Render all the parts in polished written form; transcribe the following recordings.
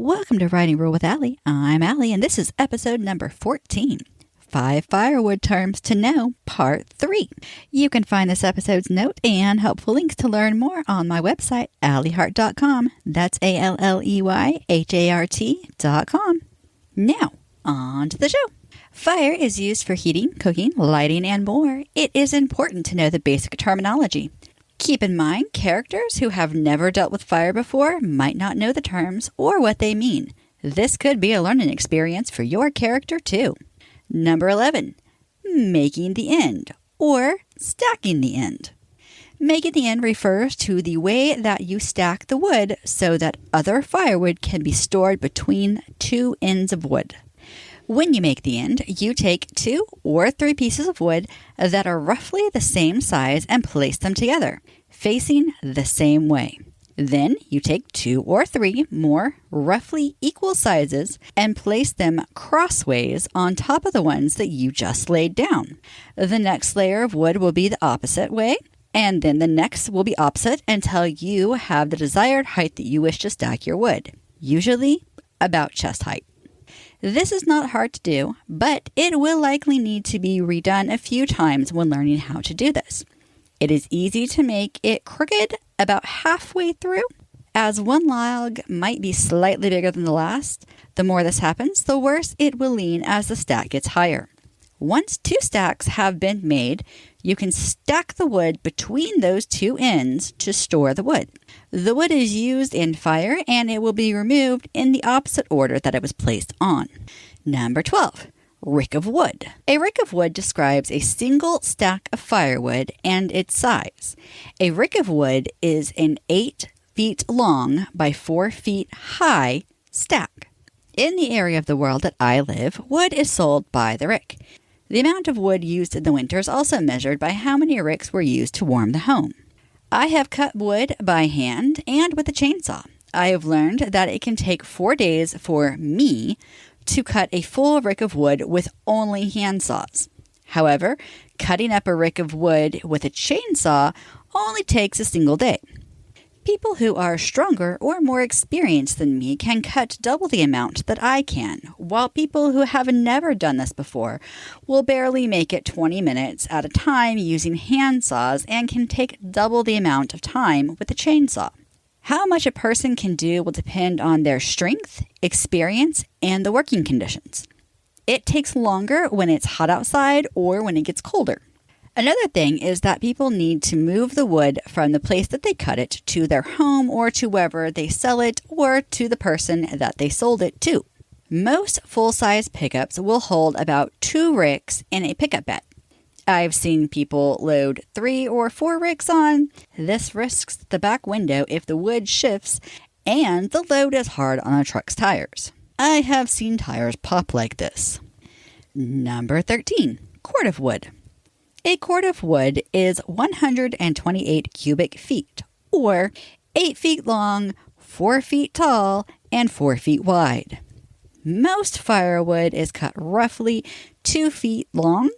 Welcome to Writing Rule with Allie. I'm Allie, and this is episode number 14. 5 Firewood Terms to Know, Part 3. You can find this episode's note and helpful links to learn more on my website, AllieHart.com. That's ALLEYHART.com. Now, on to the show. Fire is used for heating, cooking, lighting, and more. It is important to know the basic terminology. Keep in mind, characters who have never dealt with fire before might not know the terms or what they mean. This could be a learning experience for your character, too. Number 11, making the end or stacking the end. Making the end refers to the way that you stack the wood so that other firewood can be stored between two ends of wood. When you make the end, you take 2 or 3 pieces of wood that are roughly the same size and place them together, facing the same way. Then you take 2 or 3 more roughly equal sizes and place them crossways on top of the ones that you just laid down. The next layer of wood will be the opposite way, and then the next will be opposite until you have the desired height that you wish to stack your wood, usually about chest height. This is not hard to do, but it will likely need to be redone a few times when learning how to do this. It is easy to make it crooked about halfway through, as one log might be slightly bigger than the last. The more this happens, the worse it will lean as the stack gets higher. Once 2 stacks have been made, you can stack the wood between those 2 ends to store the wood. The wood is used in fire and it will be removed in the opposite order that it was placed on. Number 12, rick of wood. A rick of wood describes a single stack of firewood and its size. A rick of wood is an 8 feet long by 4 feet high stack. In the area of the world that I live, wood is sold by the rick. The amount of wood used in the winter is also measured by how many ricks were used to warm the home. I have cut wood by hand and with a chainsaw. I have learned that it can take 4 days for me to cut a full rick of wood with only hand saws. However, cutting up a rick of wood with a chainsaw only takes a single day. People who are stronger or more experienced than me can cut double the amount that I can, while people who have never done this before will barely make it 20 minutes at a time using hand saws and can take double the amount of time with a chainsaw. How much a person can do will depend on their strength, experience, and the working conditions. It takes longer when it's hot outside or when it gets colder. Another thing is that people need to move the wood from the place that they cut it to their home or to wherever they sell it or to the person that they sold it to. Most full-size pickups will hold about 2 ricks in a pickup bed. I've seen people load 3 or 4 ricks on. This risks the back window if the wood shifts and the load is hard on a truck's tires. I have seen tires pop like this. Number 13, cord of wood. A cord of wood is 128 cubic feet, or 8 feet long, 4 feet tall, and 4 feet wide. Most firewood is cut roughly 2 feet long,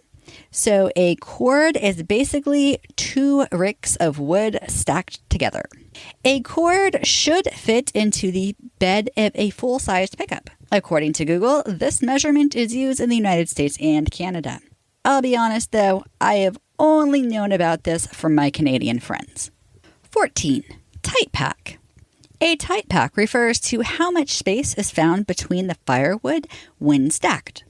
so a cord is basically 2 ricks of wood stacked together. A cord should fit into the bed of a full-sized pickup. According to Google, this measurement is used in the United States and Canada. I'll be honest though, I have only known about this from my Canadian friends. 14. Tight pack. A tight pack refers to how much space is found between the firewood when stacked.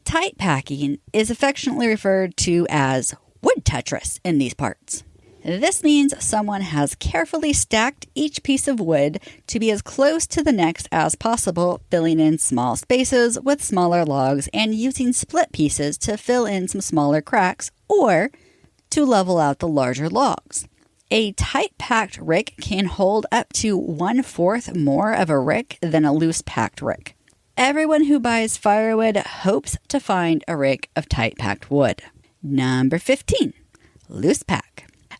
Tight packing is affectionately referred to as Wood Tetris in these parts. This means someone has carefully stacked each piece of wood to be as close to the next as possible, filling in small spaces with smaller logs and using split pieces to fill in some smaller cracks or to level out the larger logs. A tight-packed rick can hold up to 1/4 more of a rick than a loose-packed rick. Everyone who buys firewood hopes to find a rick of tight-packed wood. Number 15, loose pack.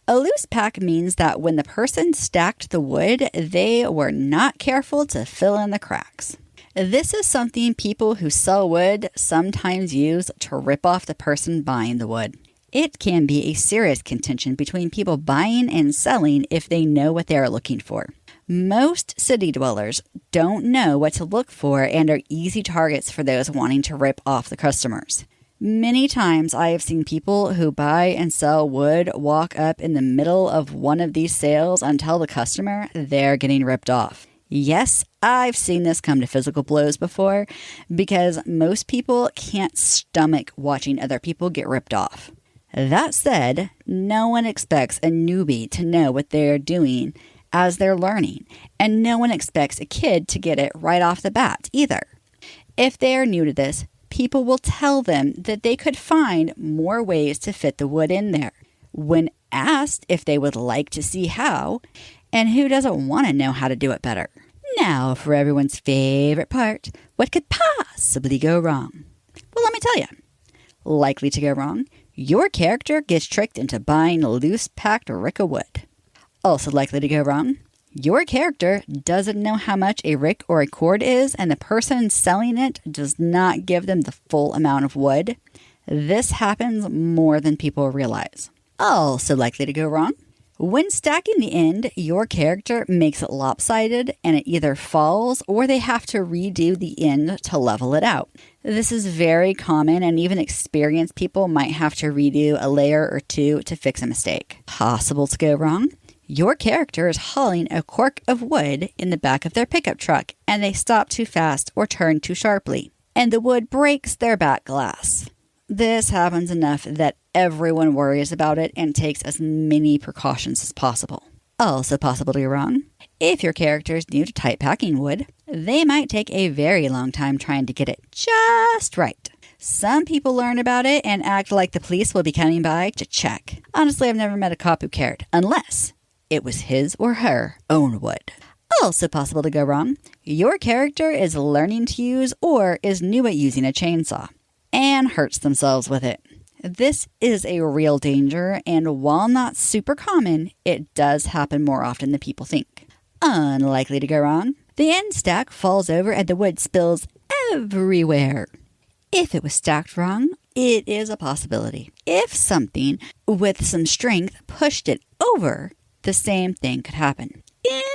A loose pack means that when the person stacked the wood, they were not careful to fill in the cracks. This is something people who sell wood sometimes use to rip off the person buying the wood. It can be a serious contention between people buying and selling if they know what they are looking for. Most city dwellers don't know what to look for and are easy targets for those wanting to rip off the customers. Many times I have seen people who buy and sell wood walk up in the middle of one of these sales and tell the customer they're getting ripped off. Yes, I've seen this come to physical blows before because most people can't stomach watching other people get ripped off. That said, no one expects a newbie to know what they're doing as they're learning, and no one expects a kid to get it right off the bat either. If they are new to this, people will tell them that they could find more ways to fit the wood in there. When asked if they would like to see how, and who doesn't want to know how to do it better? Now for everyone's favorite part, what could possibly go wrong? Well, let me tell you. Likely to go wrong, your character gets tricked into buying loose packed rick of wood. Also likely to go wrong, your character doesn't know how much a rick or a cord is, and the person selling it does not give them the full amount of wood. This happens more than people realize. Also likely to go wrong, when stacking the end, your character makes it lopsided and it either falls or they have to redo the end to level it out. This is very common, and even experienced people might have to redo a layer or two to fix a mistake. Possible to go wrong, your character is hauling a cork of wood in the back of their pickup truck and they stop too fast or turn too sharply, and the wood breaks their back glass. This happens enough that everyone worries about it and takes as many precautions as possible. Also possible to go wrong, if your character is new to tight packing wood, they might take a very long time trying to get it just right. Some people learn about it and act like the police will be coming by to check. Honestly, I've never met a cop who cared, unless it was his or her own wood. Also possible to go wrong, your character is learning to use or is new at using a chainsaw and hurts themselves with it. This is a real danger, and while not super common, it does happen more often than people think. Unlikely to go wrong, the end stack falls over and the wood spills everywhere. If it was stacked wrong, it is a possibility. If something with some strength pushed it over, the same thing could happen.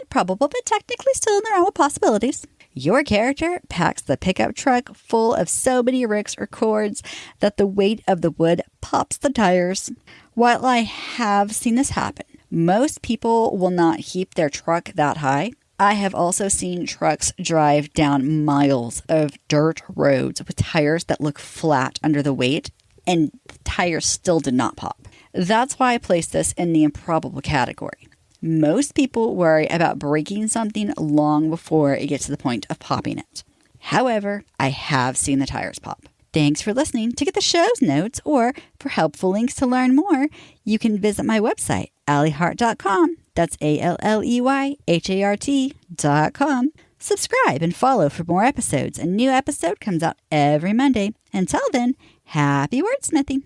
Improbable, but technically still in the realm of possibilities. Your character packs the pickup truck full of so many ricks or cords that the weight of the wood pops the tires. While I have seen this happen, most people will not heap their truck that high. I have also seen trucks drive down miles of dirt roads with tires that look flat under the weight, and the tires still did not pop. That's why I place this in the improbable category. Most people worry about breaking something long before it gets to the point of popping it. However, I have seen the tires pop. Thanks for listening. To get the show's notes or for helpful links to learn more, you can visit my website, alleyhart.com. That's ALLEYHART.com. Subscribe and follow for more episodes. A new episode comes out every Monday. Until then, happy wordsmithing.